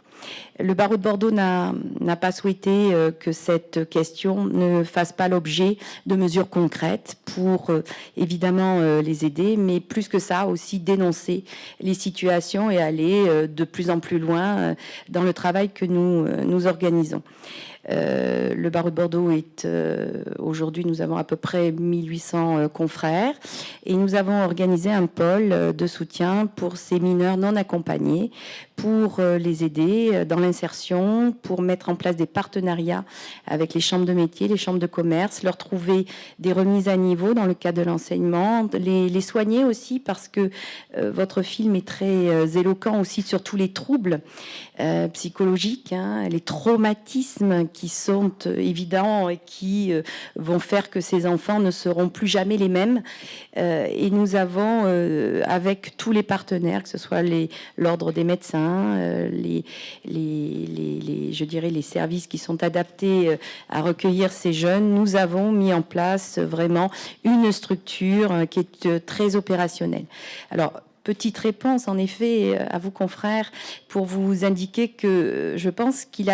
Le barreau de Bordeaux n'a pas souhaité que cette question ne fasse pas l'objet de mesures concrètes pour évidemment les aider, mais plus que ça aussi dénoncer les situations et aller de plus en plus loin dans le travail que nous organisons. Le barreau de Bordeaux est aujourd'hui, nous avons à peu près 1800 confrères et nous avons organisé un pôle de soutien pour ces mineurs non accompagnés pour les aider dans l'insertion, pour mettre en place des partenariats avec les chambres de métiers, les chambres de commerce, leur trouver des remises à niveau dans le cadre de l'enseignement, les soigner aussi parce que votre film est très éloquent aussi sur tous les troubles psychologiques, les traumatismes qui sont évidents et qui vont faire que ces enfants ne seront plus jamais les mêmes. Et nous avons, avec tous les partenaires, que ce soit l'ordre des médecins, je dirais les services qui sont adaptés à recueillir ces jeunes, nous avons mis en place vraiment une structure qui est très opérationnelle. Alors, petite réponse, en effet, à vous, confrères, pour vous indiquer que je pense qu'il y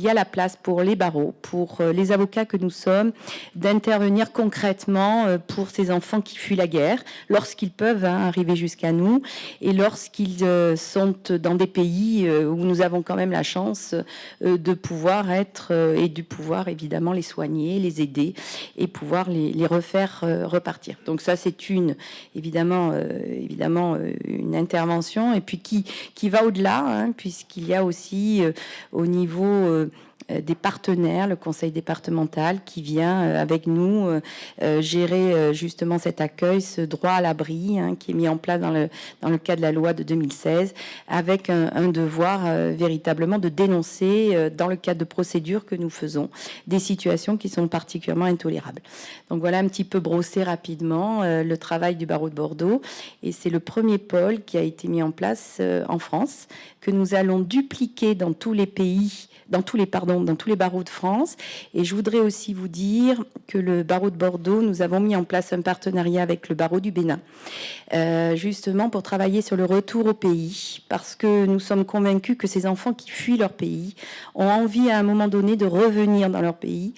a la place pour les barreaux, pour les avocats que nous sommes, d'intervenir concrètement pour ces enfants qui fuient la guerre, lorsqu'ils peuvent arriver jusqu'à nous, et lorsqu'ils sont dans des pays où nous avons quand même la chance de pouvoir être, et de pouvoir évidemment les soigner, les aider, et pouvoir les refaire repartir. Donc ça, c'est évidemment une intervention, et puis qui va au-delà, puisqu'il y a aussi au niveau des partenaires, le conseil départemental qui vient avec nous gérer justement cet accueil, ce droit à l'abri qui est mis en place dans le cadre de la loi de 2016, avec un devoir véritablement de dénoncer dans le cadre de procédures que nous faisons des situations qui sont particulièrement intolérables. Donc voilà un petit peu brossé rapidement le travail du barreau de Bordeaux, et c'est le premier pôle qui a été mis en place en France, que nous allons dupliquer dans tous les pays, dans tous les barreaux de France. Et je voudrais aussi vous dire que le barreau de Bordeaux, nous avons mis en place un partenariat avec le barreau du Bénin, justement pour travailler sur le retour au pays, parce que nous sommes convaincus que ces enfants qui fuient leur pays ont envie à un moment donné de revenir dans leur pays.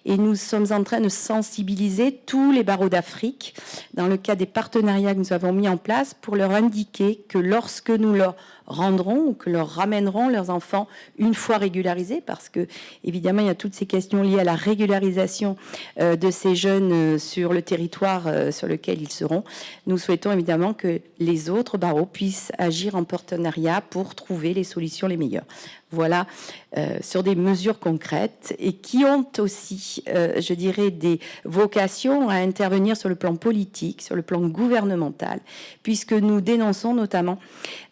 Et nous sommes en train de sensibiliser tous les barreaux d'Afrique dans le cadre des partenariats que nous avons mis en place pour leur indiquer que lorsque nous leur rendront ou que leur ramèneront leurs enfants une fois régularisés, parce que évidemment il y a toutes ces questions liées à la régularisation de ces jeunes sur le territoire sur lequel ils seront. Nous souhaitons évidemment que les autres barreaux puissent agir en partenariat pour trouver les solutions les meilleures. Voilà, sur des mesures concrètes et qui ont aussi, je dirais, des vocations à intervenir sur le plan politique, sur le plan gouvernemental, puisque nous dénonçons notamment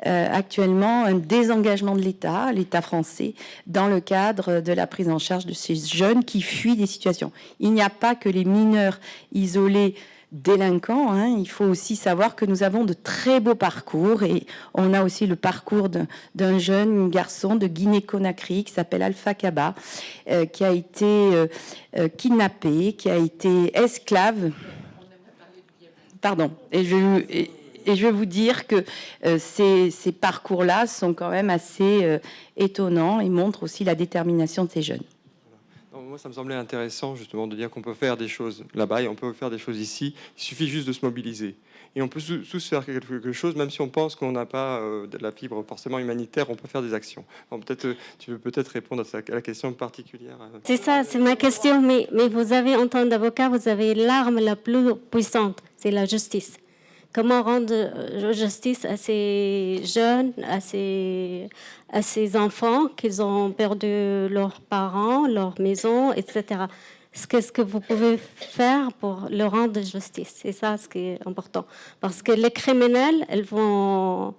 actuellement un désengagement de l'État français, dans le cadre de la prise en charge de ces jeunes qui fuient des situations. Il n'y a pas que les mineurs isolés délinquants, il faut aussi savoir que nous avons de très beaux parcours, et on a aussi le parcours d'un jeune garçon de Guinée-Conakry qui s'appelle Alpha Kaba, qui a été kidnappé, qui a été esclave. Pardon. Et je vais vous dire que ces parcours-là sont quand même assez étonnants et montrent aussi la détermination de ces jeunes. Moi, ça me semblait intéressant justement de dire qu'on peut faire des choses là-bas et on peut faire des choses ici. Il suffit juste de se mobiliser. Et on peut tous faire quelque chose, même si on pense qu'on n'a pas de la fibre forcément humanitaire, on peut faire des actions. Tu veux peut-être répondre à la question particulière. C'est ça, c'est ma question. Mais vous avez, en tant d'avocat, vous avez l'arme la plus puissante, c'est la justice. Comment rendre justice à ces jeunes, à ces enfants qui ont perdu leurs parents, leur maison, etc. Qu'est-ce que vous pouvez faire pour leur rendre justice? C'est ça ce qui est important. Parce que les criminels, ils font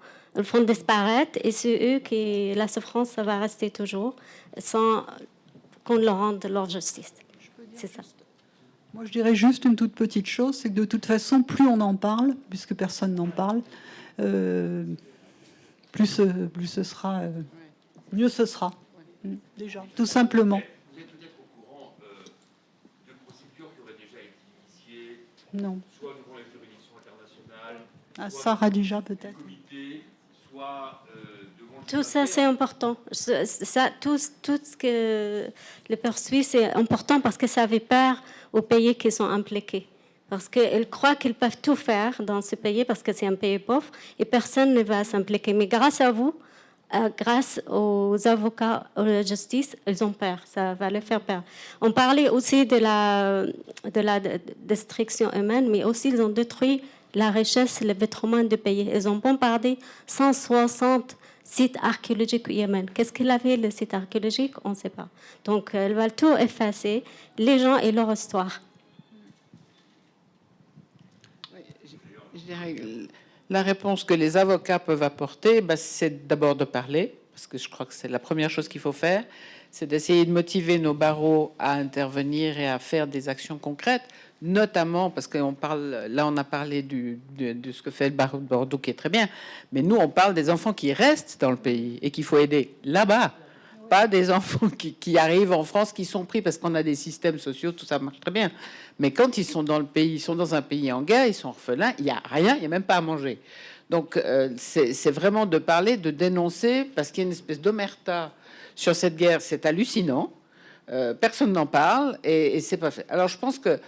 disparaître, et c'est eux qui, la souffrance, ça va rester toujours sans qu'on leur rende leur justice. C'est ça. Moi, je dirais juste une toute petite chose, c'est que de toute façon, plus on en parle, puisque personne n'en parle, plus ce sera, mieux ce sera. Déjà, tout simplement. Vous êtes peut-être au courant de procédures qui auraient déjà été initiées, non. Soit devant les juridictions internationales, ça Radija peut-être. Comité, soit tout ça, c'est important. Tout ce que les poursuit, c'est important parce que ça fait peur aux pays qui sont impliqués. Parce qu'ils croient qu'ils peuvent tout faire dans ce pays parce que c'est un pays pauvre et personne ne va s'impliquer. Mais grâce à vous, grâce aux avocats, à la justice, ils ont peur. Ça va leur faire peur. On parlait aussi de la destruction humaine, mais aussi ils ont détruit la richesse, le patrimoine du pays. Ils ont bombardé 160 site archéologique au Yémen. Qu'est-ce qu'il avait, le site archéologique? On ne sait pas. Donc, elle va tout effacer, les gens et leur histoire. Je dirais, la réponse que les avocats peuvent apporter, c'est d'abord de parler, parce que je crois que c'est la première chose qu'il faut faire, c'est d'essayer de motiver nos barreaux à intervenir et à faire des actions concrètes, notamment parce qu'on parle, là on a parlé de ce que fait le barreau de Bordeaux, qui est très bien, mais nous on parle des enfants qui restent dans le pays et qu'il faut aider là-bas, pas des enfants qui arrivent en France, qui sont pris parce qu'on a des systèmes sociaux, tout ça marche très bien. Mais quand ils sont dans le pays, ils sont dans un pays en guerre, ils sont orphelins, il n'y a rien, il n'y a même pas à manger. Donc c'est vraiment de parler, de dénoncer, parce qu'il y a une espèce d'omerta sur cette guerre, c'est hallucinant. Personne n'en parle et c'est pas fait. Alors je pense que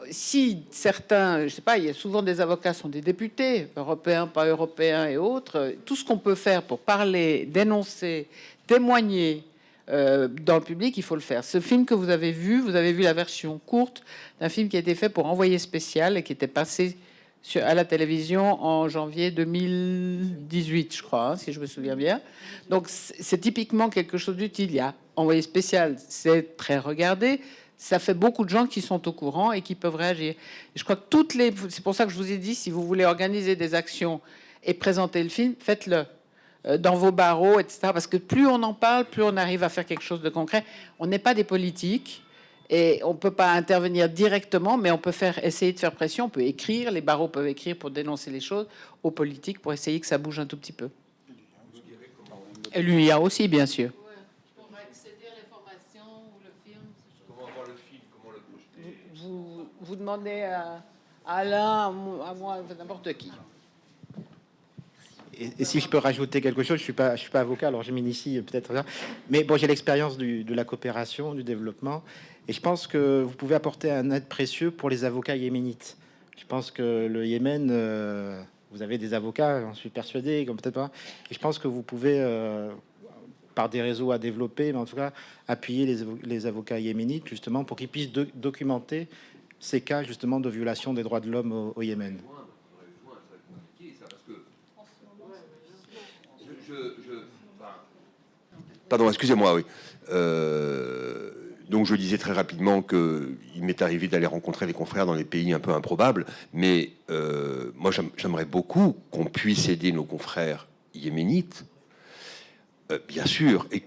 si certains, je sais pas, il y a souvent des avocats sont des députés, européens, pas européens et autres, tout ce qu'on peut faire pour parler, dénoncer, témoigner dans le public, il faut le faire. Ce film que vous avez vu la version courte d'un film qui a été fait pour Envoyé spécial et qui était passé à la télévision en janvier 2018, je crois, si je me souviens bien. Donc c'est typiquement quelque chose d'utile. Il y a Envoyé spécial, c'est très regardé. Ça fait beaucoup de gens qui sont au courant et qui peuvent réagir. Et je crois que c'est pour ça que je vous ai dit, si vous voulez organiser des actions et présenter le film, faites-le dans vos barreaux, etc. Parce que plus on en parle, plus on arrive à faire quelque chose de concret. On n'est pas des politiques et on peut pas intervenir directement, mais on peut essayer de faire pression. On peut écrire, les barreaux peuvent écrire pour dénoncer les choses aux politiques, pour essayer que ça bouge un tout petit peu. Et l'UIA aussi, bien sûr. Vous demandez à Alain, à moi, à n'importe qui. Et si je peux rajouter quelque chose, je suis pas avocat, alors je m'initie peut-être, mais bon, j'ai l'expérience de la coopération, du développement, et je pense que vous pouvez apporter un aide précieux pour les avocats yéménites. Je pense que le Yémen, vous avez des avocats, j'en suis persuadé, comme peut-être pas, et je pense que vous pouvez, par des réseaux à développer, mais en tout cas appuyer les avocats yéménites justement pour qu'ils puissent documenter ces cas justement de violation des droits de l'homme au Yémen. Pardon, excusez-moi, oui. Donc je disais très rapidement qu'il m'est arrivé d'aller rencontrer des confrères dans des pays un peu improbables, mais moi j'aimerais beaucoup qu'on puisse aider nos confrères yéménites, bien sûr, et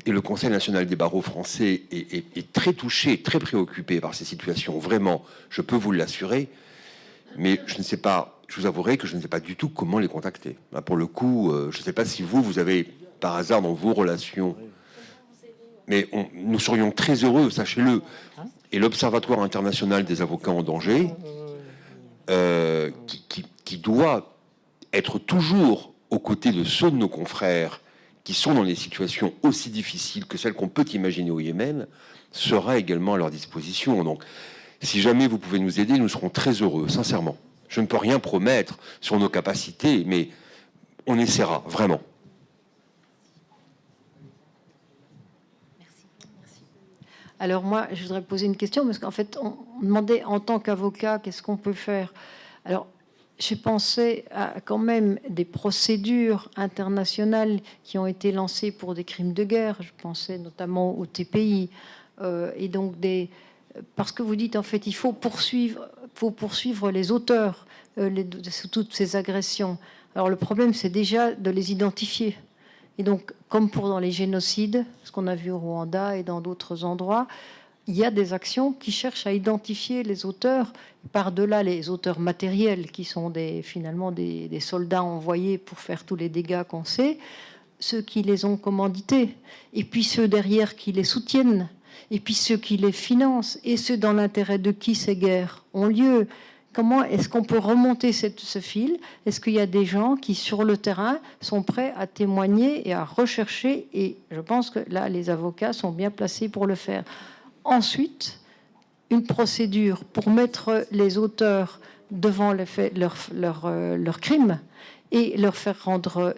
le Conseil national des barreaux français est très touché, très préoccupé par ces situations, vraiment, je peux vous l'assurer, mais je ne sais pas, je vous avouerai que je ne sais pas du tout comment les contacter. Là, pour le coup, je ne sais pas si vous avez par hasard dans vos relations, mais nous serions très heureux, sachez-le, et l'Observatoire international des avocats en danger, qui doit être toujours aux côtés de ceux de nos confrères qui sont dans des situations aussi difficiles que celles qu'on peut imaginer au Yémen, sera également à leur disposition. Donc, si jamais vous pouvez nous aider, nous serons très heureux, sincèrement. Je ne peux rien promettre sur nos capacités, mais on essaiera, vraiment. Alors moi, je voudrais poser une question, parce qu'en fait, on demandait en tant qu'avocat, qu'est-ce qu'on peut faire? Alors, j'ai pensé à quand même des procédures internationales qui ont été lancées pour des crimes de guerre. Je pensais notamment au TPI. Et donc, parce que vous dites, en fait, il faut poursuivre les auteurs de toutes ces agressions. Alors, le problème, c'est déjà de les identifier. Et donc, comme pour dans les génocides, ce qu'on a vu au Rwanda et dans d'autres endroits, il y a des actions qui cherchent à identifier les auteurs, par-delà les auteurs matériels, qui sont finalement des soldats envoyés pour faire tous les dégâts qu'on sait, ceux qui les ont commandités, et puis ceux derrière qui les soutiennent, et puis ceux qui les financent, et ceux dans l'intérêt de qui ces guerres ont lieu. Comment est-ce qu'on peut remonter ce fil? Est-ce qu'il y a des gens qui, sur le terrain, sont prêts à témoigner et à rechercher? Et je pense que là, les avocats sont bien placés pour le faire. Ensuite, une procédure pour mettre les auteurs devant leurs crimes et leur faire rendre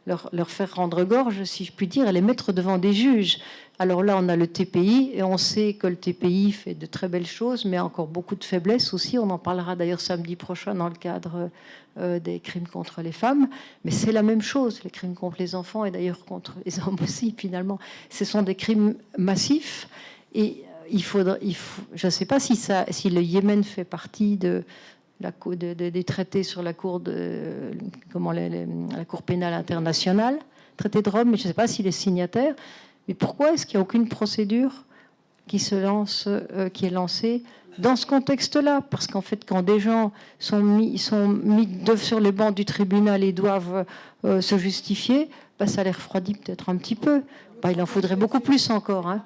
leur faire rendre gorge, si je puis dire, et les mettre devant des juges. Alors là, on a le TPI, et on sait que le TPI fait de très belles choses, mais encore beaucoup de faiblesses aussi. On en parlera d'ailleurs samedi prochain dans le cadre des crimes contre les femmes. Mais c'est la même chose, les crimes contre les enfants, et d'ailleurs contre les hommes aussi, finalement. Ce sont des crimes massifs, et je ne sais pas si le Yémen fait partie des traités sur la Cour la Cour pénale internationale, traité de Rome, mais je ne sais pas s'il est signataire. Mais pourquoi est-ce qu'il n'y a aucune procédure qui est lancée dans ce contexte-là? Parce qu'en fait, quand des gens sont mis sur les bancs du tribunal et doivent se justifier, ça les refroidit peut-être un petit peu. Il en faudrait beaucoup plus encore. Hein.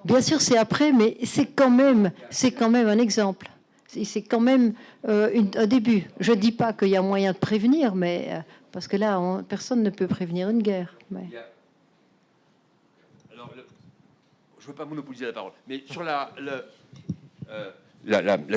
Bien sûr, c'est après, mais c'est quand même un exemple. C'est quand même un début. Je ne dis pas qu'il y a moyen de prévenir, mais parce que là, personne ne peut prévenir une guerre. Mais... Alors, je ne veux pas monopoliser la parole, mais sur la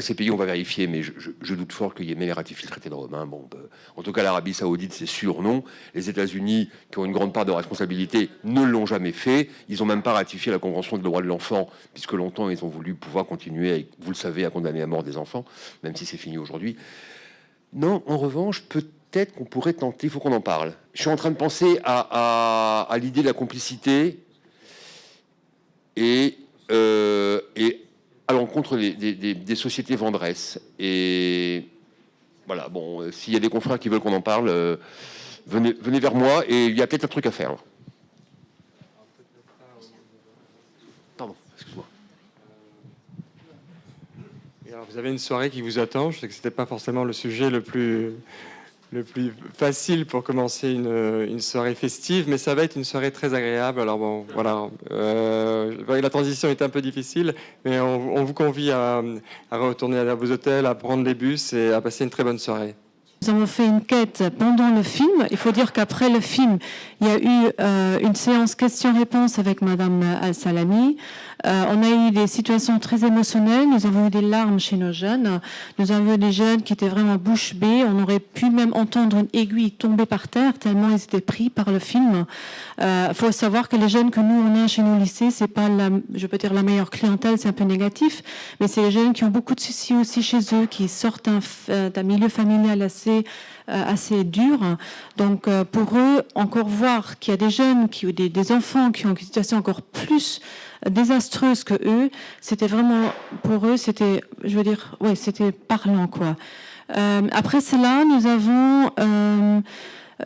CPI, on va vérifier, mais je doute fort que Yémen ait ratifié le traité de Rome. Hein. Bon, en tout cas, l'Arabie Saoudite, c'est sûr, non. Les États-Unis, qui ont une grande part de responsabilité, ne l'ont jamais fait. Ils n'ont même pas ratifié la Convention des droits de l'enfant, puisque longtemps, ils ont voulu pouvoir continuer, vous le savez, à condamner à mort des enfants, même si c'est fini aujourd'hui. Non, en revanche, peut-être qu'on pourrait tenter, il faut qu'on en parle. Je suis en train de penser à l'idée de la complicité et à l'encontre des sociétés vendresses. Et voilà, bon, s'il y a des confrères qui veulent qu'on en parle, venez vers moi, et il y a peut-être un truc à faire. Pardon, excuse-moi. Et alors, vous avez une soirée qui vous attend. Je sais que c'était pas forcément le sujet le plus facile pour commencer une soirée festive, mais ça va être une soirée très agréable. Alors bon, voilà, la transition est un peu difficile, mais on vous convie à retourner à vos hôtels, à prendre les bus et à passer une très bonne soirée. Nous avons fait une quête pendant le film. Il faut dire qu'après le film, il y a eu une séance questions-réponses avec Madame Al-Salami. On a eu des situations très émotionnelles. Nous avons eu des larmes chez nos jeunes. Nous avons eu des jeunes qui étaient vraiment bouche bée. On aurait pu même entendre une aiguille tomber par terre tellement ils étaient pris par le film. Il faut savoir que les jeunes que nous on a chez nous au lycée, c'est pas je peux dire la meilleure clientèle, c'est un peu négatif, mais c'est les jeunes qui ont beaucoup de soucis aussi chez eux, qui sortent d'un milieu familial assez dur. Donc pour eux, encore voir qu'il y a des jeunes, des enfants qui ont une situation encore plus désastreuse que eux, c'était vraiment, pour eux, c'était, je veux dire, ouais, c'était parlant, quoi. Après cela, nous avons...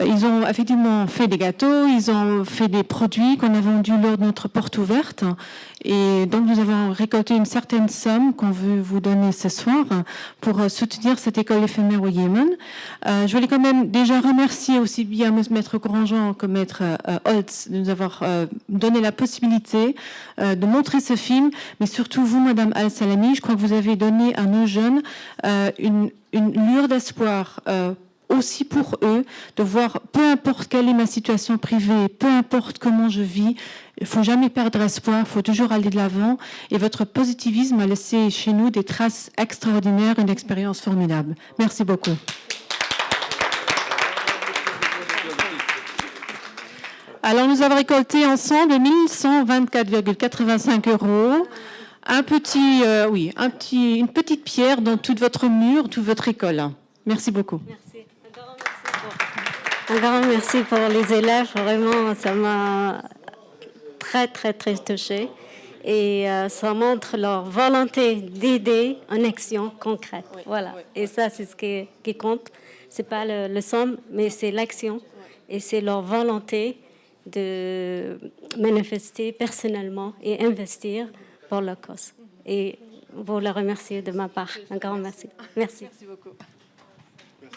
ils ont effectivement fait des gâteaux, ils ont fait des produits qu'on a vendus lors de notre porte ouverte. Et donc, nous avons récolté une certaine somme qu'on veut vous donner ce soir pour soutenir cette école éphémère au Yémen. Je voulais quand même déjà remercier aussi bien Maître Grandjean que Maître Holtz de nous avoir donné la possibilité de montrer ce film. Mais surtout vous, Madame Al-Salami, je crois que vous avez donné à nos jeunes une lueur d'espoir aussi pour eux, de voir, peu importe quelle est ma situation privée, peu importe comment je vis, il ne faut jamais perdre espoir, il faut toujours aller de l'avant. Et votre positivisme a laissé chez nous des traces extraordinaires, une expérience formidable. Merci beaucoup. Alors, nous avons récolté ensemble 1124,85 €. Une petite pierre dans toute votre mur, toute votre école. Merci beaucoup. Merci. Un grand merci pour les élèves. Vraiment, ça m'a très, très, très touchée. Et ça montre leur volonté d'aider en action concrète. Oui, voilà. Oui. Et ça, c'est ce qui compte. Ce n'est pas le somme, mais c'est l'action. Et c'est leur volonté de manifester personnellement et investir pour la cause. Et vous le remerciez de ma part. Un grand merci. Merci. Merci beaucoup. Merci.